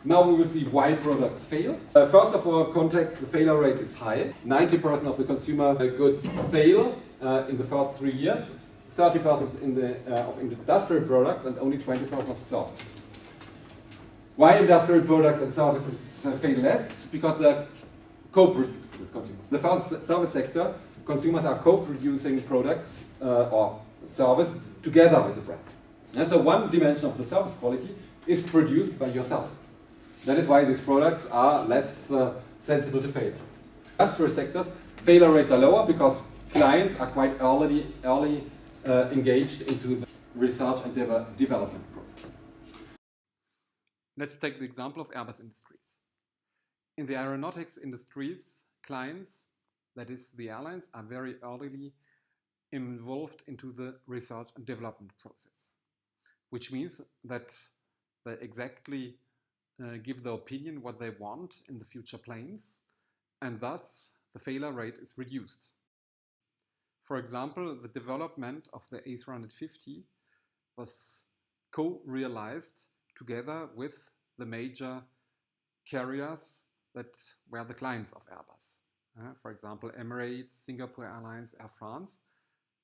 Now we will see why products fail. First of all, context, the failure rate is high. 90% of the consumer goods fail in the first 3 years, 30% in the of industrial products, and only 20% of service. Why industrial products and services fail less? Because they're co-produced with consumers. The first service sector, consumers are co-producing products or service together with a brand. And so one dimension of the service quality is produced by yourself. That is why these products are less sensible to failures. Industrial sectors, failure rates are lower because clients are quite early engaged into the research and development process. Let's take the example of Airbus Industries. In the aeronautics industries, clients, that is the airlines, are very early involved into the research and development process, which means that they exactly give the opinion what they want in the future planes, and thus the failure rate is reduced. For example, the development of the A350 was co-realized together with the major carriers that were the clients of Airbus. For example, Emirates, Singapore Airlines, Air France,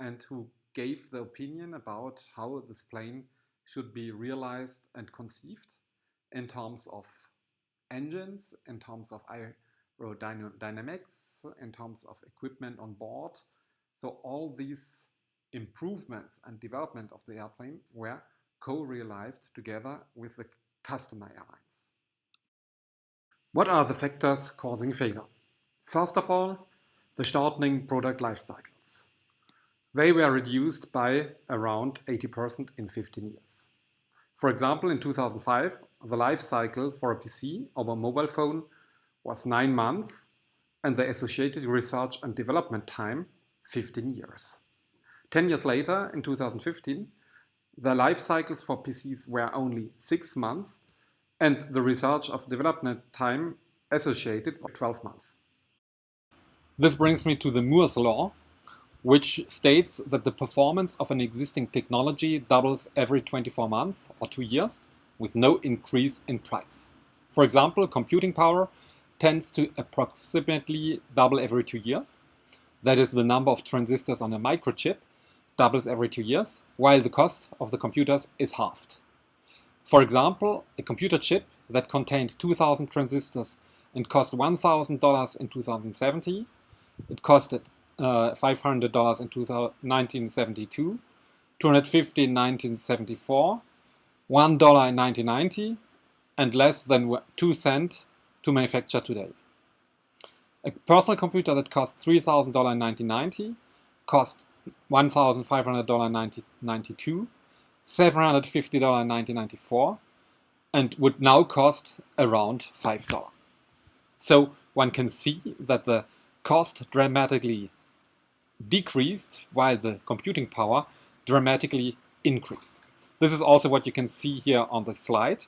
and who gave the opinion about how this plane should be realized and conceived in terms of engines, in terms of aerodynamics, in terms of equipment on board. So all these improvements and development of the airplane were co-realized together with the customer airlines. What are the factors causing failure? First of all, the shortening product life cycles. They were reduced by around 80% in 15 years. For example, in 2005, the life cycle for a PC or a mobile phone was 9 months and the associated research and development time 15 years. 10 years later, in 2015, the life cycles for PCs were only 6 months and the research of development time associated was 12 months. This brings me to the Muesl Law, which states that the performance of an existing technology doubles every 24 months or 2 years with no increase in price. For example, computing power tends to approximately double every 2 years. That is, the number of transistors on a microchip doubles every 2 years, while the cost of the computers is halved. For example, a computer chip that contained 2,000 transistors and cost $1,000 in 2070, it costed $500 in 1972, $250 in 1974, $1 in 1990, and less than 2 cents to manufacture today. A personal computer that cost $3,000 in 1990 cost $1,500 in 1992, $750 in 1994, and would now cost around $5. So one can see that the cost dramatically decreased while the computing power dramatically increased. This is also what you can see here on the slide.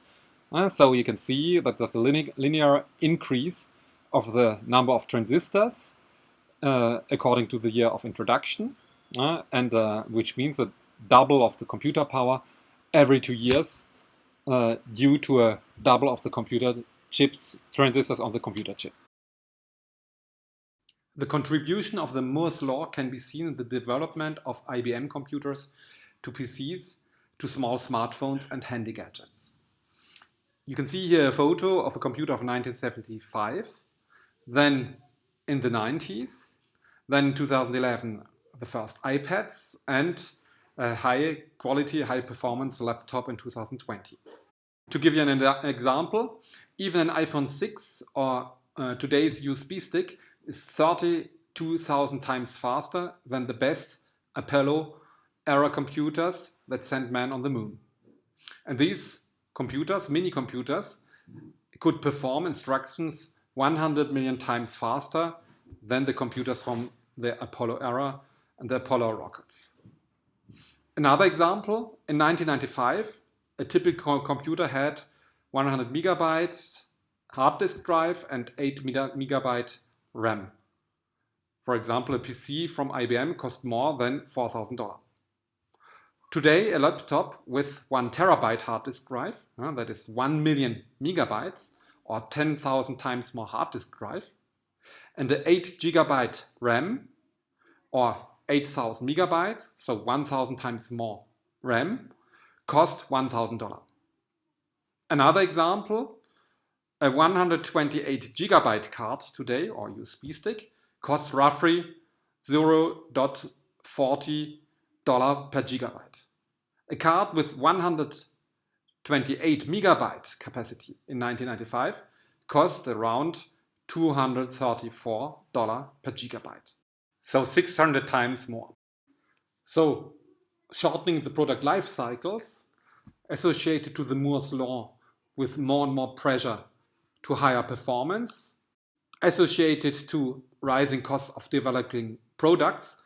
So you can see that there's a linear increase of the number of transistors according to the year of introduction, which means a double of the computer power every 2 years due to a double of the computer transistors on the computer chip. The contribution of the Muesl Law can be seen in the development of IBM computers to PCs, to small smartphones and handy gadgets. You can see here a photo of a computer of 1975, then in the 90s, then in 2011 the first iPads, and a high quality, high performance laptop in 2020. To give you an example, even an iPhone 6 or today's USB stick is 32,000 times faster than the best Apollo era computers that sent man on the moon. And these computers, mini computers, could perform instructions 100 million times faster than the computers from the Apollo era and the Apollo rockets. Another example, in 1995, a typical computer had 100 megabytes hard disk drive and 8 megabyte RAM. For example, a PC from IBM cost more than $4,000. Today, a laptop with 1 terabyte hard disk drive, that is 1 million megabytes, or 10,000 times more hard disk drive, and the 8 gigabyte RAM, or 8,000 megabytes, so 1,000 times more RAM, cost $1,000. Another example, a 128 gigabyte card today, or USB stick, costs roughly $0.40 per gigabyte. A card with 128 megabyte capacity in 1995 cost around $234 per gigabyte. So 600 times more. So shortening the product life cycles associated to the Muesl Law with more and more pressure to higher performance, associated to rising costs of developing products,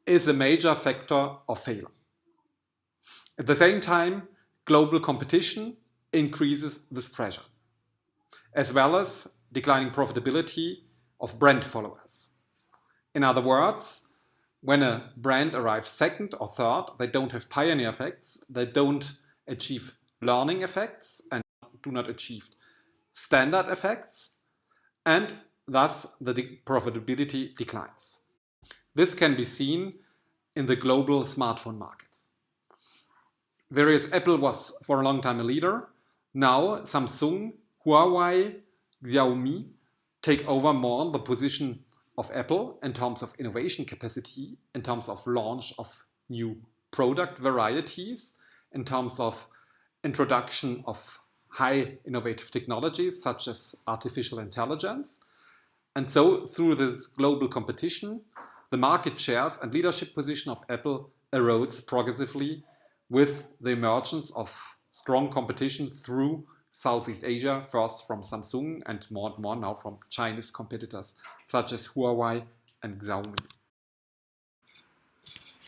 is a major factor of failure. At the same time, global competition increases this pressure, as well as declining profitability of brand followers. In other words, when a brand arrives second or third, they don't have pioneer effects, they don't achieve learning effects, and do not achieve standard effects, and thus the profitability declines. This can be seen in the global smartphone markets. Whereas Apple was for a long time a leader, now Samsung, Huawei, Xiaomi take over more the position of Apple in terms of innovation capacity, in terms of launch of new product varieties, in terms of introduction of high innovative technologies such as artificial intelligence. And so through this global competition, the market shares and leadership position of Apple erodes progressively with the emergence of strong competition through Southeast Asia, first from Samsung and more now from Chinese competitors such as Huawei and Xiaomi.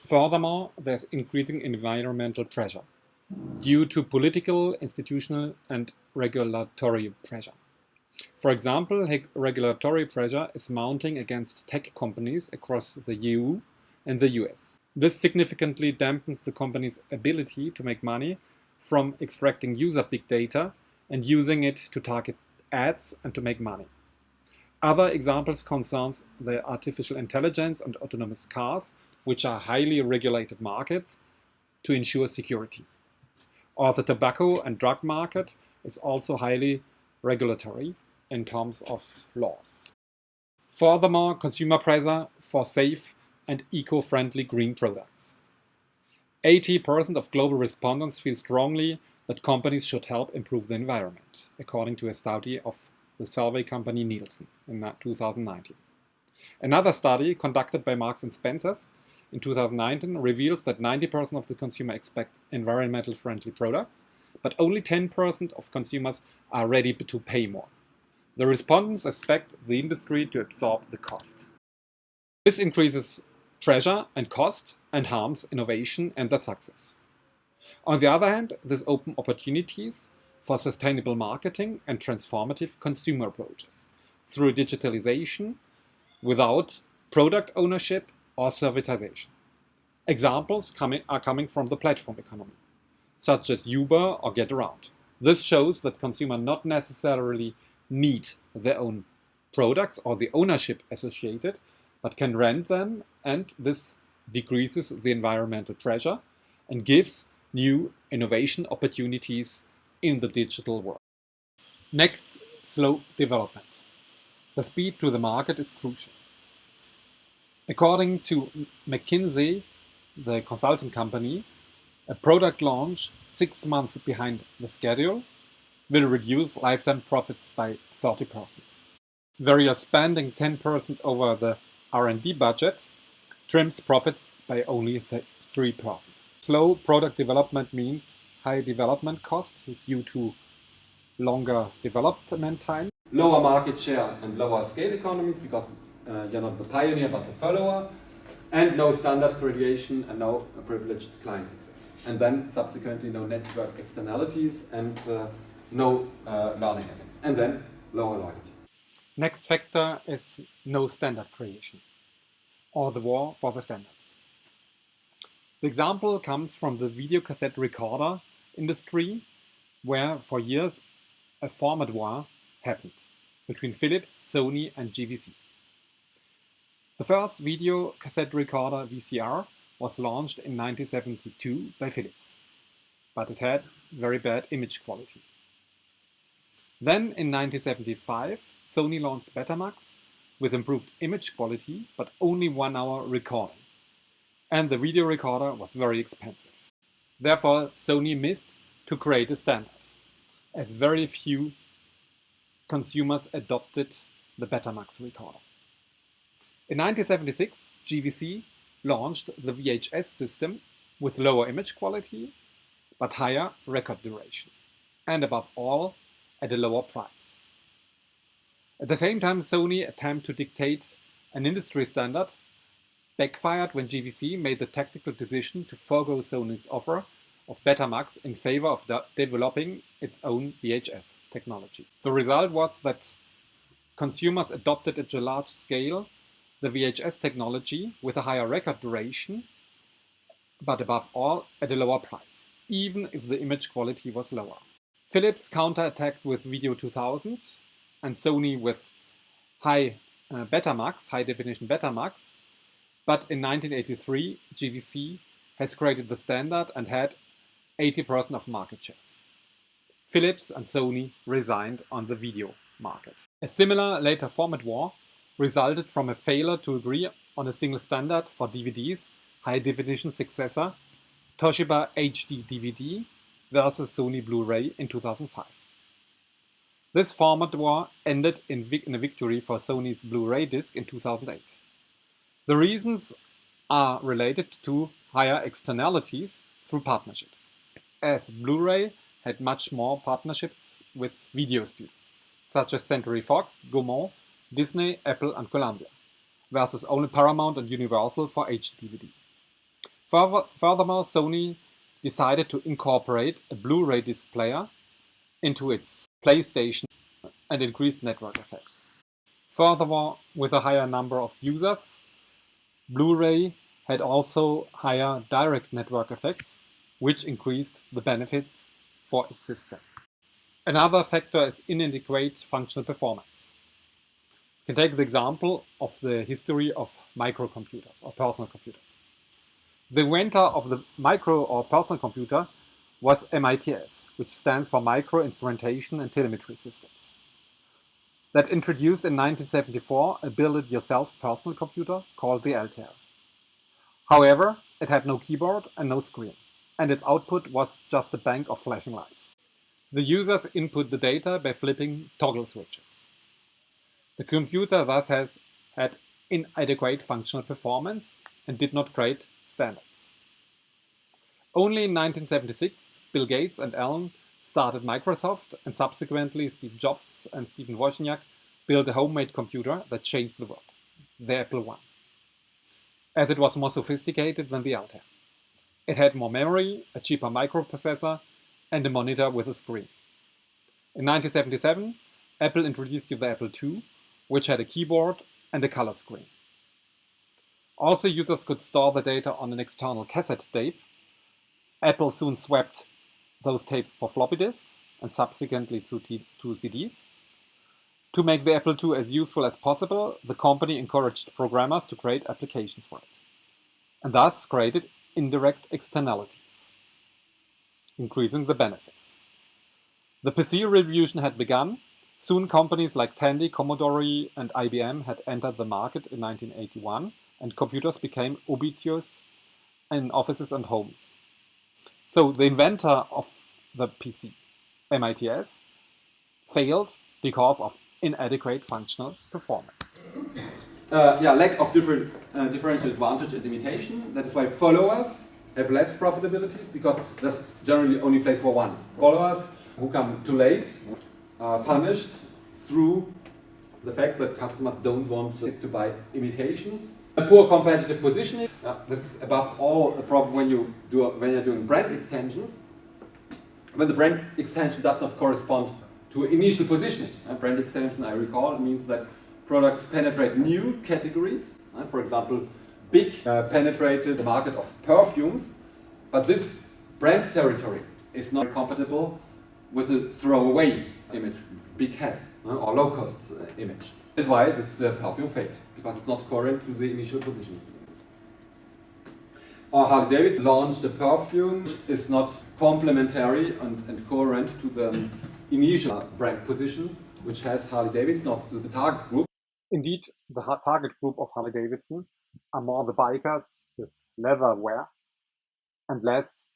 Furthermore, there's increasing environmental pressure due to political, institutional and regulatory pressure. For example, regulatory pressure is mounting against tech companies across the EU and the US. This significantly dampens the company's ability to make money from extracting user big data and using it to target ads and to make money. Other examples concerns the artificial intelligence and autonomous cars, which are highly regulated markets to ensure security. Or the tobacco and drug market is also highly regulatory in terms of laws. Furthermore, consumer pressure for safe and eco-friendly green products. 80% of global respondents feel strongly that companies should help improve the environment, according to a study of the survey company Nielsen in 2019. Another study conducted by Marks & Spencer's in 2019 reveals that 90% of the consumer expect environmentally friendly products, but only 10% of consumers are ready to pay more. The respondents expect the industry to absorb the cost. This increases pressure and cost and harms innovation and their success. On the other hand, this opens opportunities for sustainable marketing and transformative consumer approaches through digitalization without product ownership or servitization. Examples are coming from the platform economy, such as Uber or GetAround. This shows that consumers not necessarily need their own products or the ownership associated, but can rent them, and this decreases the environmental pressure and gives new innovation opportunities in the digital world. Next, slow development. The speed to the market is crucial. According to McKinsey, the consulting company, a product launch 6 months behind the schedule will reduce lifetime profits by 30%. Where you're spending 10% over the R&D budget, trims profits by only 3%. Slow product development means high development cost due to longer development time, lower market share and lower scale economies because you're not the pioneer but the follower, and no standard gradation and no privileged client access. And then subsequently no network externalities and no learning effects. And then lower loyalty. Next factor is no standard creation, or the war for the standards. The example comes from the video cassette recorder industry, where for years a format war happened between Philips, Sony and GVC. The first video cassette recorder VCR was launched in 1972 by Philips, but it had very bad image quality. Then in 1975, Sony launched Betamax with improved image quality, but only 1 hour recording. And the video recorder was very expensive. Therefore, Sony missed to create a standard, as very few consumers adopted the Betamax recorder. In 1976, GVC launched the VHS system with lower image quality, but higher record duration, and above all, at a lower price. At the same time, Sony attempted to dictate an industry standard backfired when GVC made the tactical decision to forego Sony's offer of Betamax in favor of developing its own VHS technology. The result was that consumers adopted at a large scale the VHS technology with a higher record duration, but above all at a lower price, even if the image quality was lower. Philips counterattacked with Video 2000 and Sony with high definition Betamax, but in 1983 GVC has created the standard and had 80% of market shares. Philips and Sony resigned on the video market. A similar later format war resulted from a failure to agree on a single standard for DVDs, high definition successor Toshiba HD DVD versus Sony Blu-ray in 2005. This format war ended in a victory for Sony's Blu-ray disc in 2008. The reasons are related to higher externalities through partnerships, as Blu-ray had much more partnerships with video studios, such as Century Fox, Gaumont, Disney, Apple and Columbia, versus only Paramount and Universal for HD-DVD. Furthermore, Sony decided to incorporate a Blu-ray disc player into its PlayStation and increased network effects. Furthermore, with a higher number of users, Blu-ray had also higher direct network effects, which increased the benefits for its system. Another factor is inadequate functional performance. You can take the example of the history of microcomputers or personal computers. The inventor of the micro or personal computer was MITS, which stands for Micro Instrumentation and Telemetry Systems. That introduced in 1974 a build-it-yourself personal computer called the Altair. However, it had no keyboard and no screen, and its output was just a bank of flashing lights. The users input the data by flipping toggle switches. The computer thus had inadequate functional performance and did not create standards. Only in 1976, Bill Gates and Allen started Microsoft, and subsequently Steve Jobs and Stephen Wozniak built a homemade computer that changed the world, the Apple I, as it was more sophisticated than the Altair. It had more memory, a cheaper microprocessor, and a monitor with a screen. In 1977, Apple introduced the Apple II, which had a keyboard and a color screen. Also, users could store the data on an external cassette tape. Apple soon swapped those tapes for floppy disks and subsequently to CDs. To make the Apple II as useful as possible, the company encouraged programmers to create applications for it, and thus created indirect externalities, increasing the benefits. The PC revolution had begun. Soon companies like Tandy, Commodore and IBM had entered the market in 1981, and computers became ubiquitous in offices and homes. So the inventor of the PC, MITS, failed because of inadequate functional performance. Lack of differential advantage and limitation. That is why followers have less profitabilities, because there's generally only place for one. Followers who come too late are punished through the fact that customers don't want to buy imitations. A poor competitive positioning. This is above all a problem when you're doing brand extensions. When the brand extension does not correspond to initial positioning. Brand extension, I recall, means that products penetrate new categories. For example, big penetrated the market of perfumes, but this brand territory is not compatible with the throwaway image big has or low-cost image. That's why this perfume failed, because it's not current to the initial position. Or Harley-Davidson launched a perfume which is not complementary and coherent to the initial brand position, which has Harley-Davidson, not to the target group. Indeed, the target group of Harley-Davidson are more the bikers with leather wear and less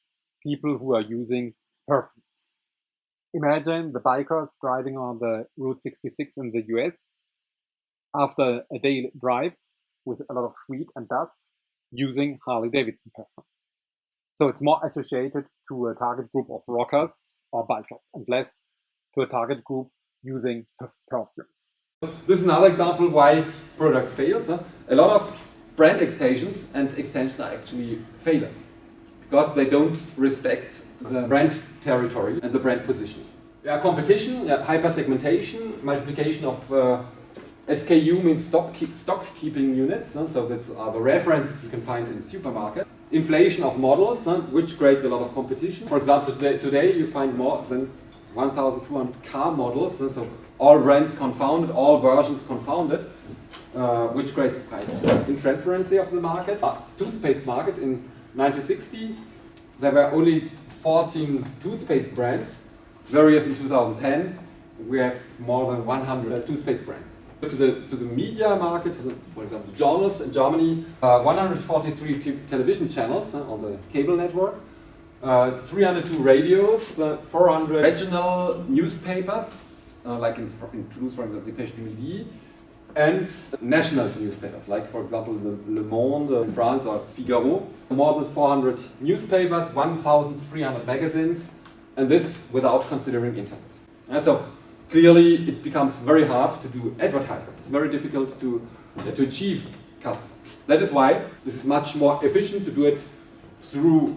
people who are using perfumes. Imagine the bikers driving on the Route 66 in the US after a day drive with a lot of sweat and dust using Harley-Davidson perfume. So it's more associated to a target group of rockers or bikers and less to a target group using perfumes. This is another example why products fail. A lot of brand extensions are actually failures because they don't respect the brand territory and the brand position. Competition, hyper-segmentation, multiplication of SKU means stock keeping units, so these are the references you can find in the supermarket. Inflation of models, which creates a lot of competition. For example, today you find more than 1,200 car models, so all brands confounded, all versions confounded, which creates quite intransparency of the market. Toothpaste market in 1960, there were only 14 toothpaste brands, whereas in 2010 we have more than 100 toothpaste brands. To the media market, for example, journals in Germany, 143 television channels on the cable network, 302 radios, 400 regional newspapers, like in Toulouse, for example, Dépêche du Midi, and national newspapers, like for example Le Monde in France or Figaro. More than 400 newspapers, 1,300 magazines, and this without considering internet. And so clearly it becomes very hard to do advertising. It's very difficult to achieve customers. That is why this is much more efficient to do it through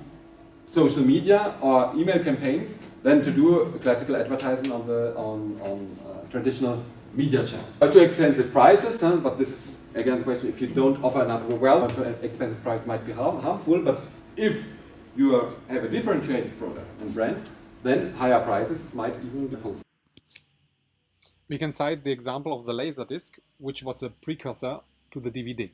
social media or email campaigns than to do a classical advertising on traditional media channels. Too expensive prices, but this is again the question, if you don't offer enough well, expensive price might be harmful, but if you have a differentiated product and brand, then higher prices might even be possible. We can cite the example of the Laserdisc, which was a precursor to the DVD,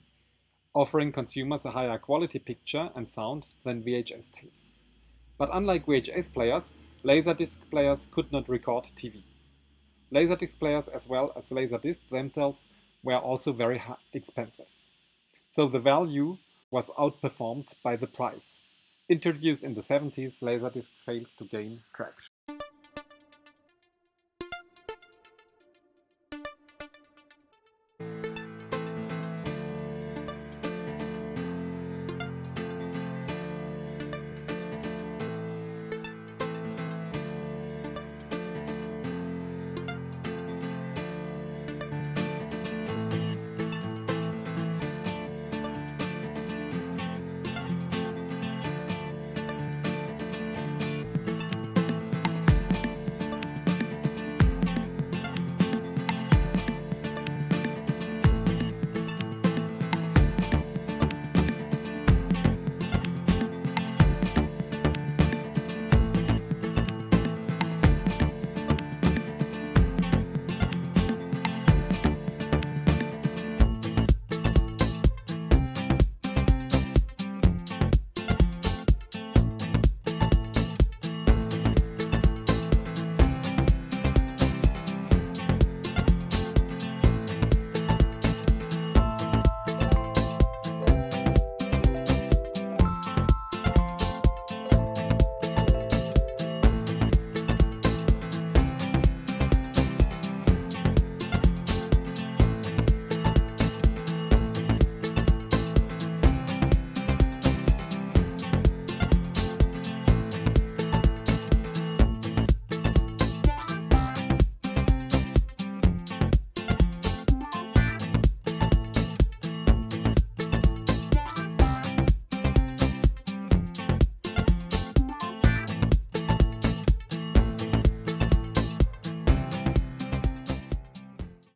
offering consumers a higher quality picture and sound than VHS tapes. But unlike VHS players, Laserdisc players could not record TV. Laserdisc players as well as Laserdisc themselves were also very expensive. So the value was outperformed by the price. Introduced in the 70s, Laserdisc failed to gain traction.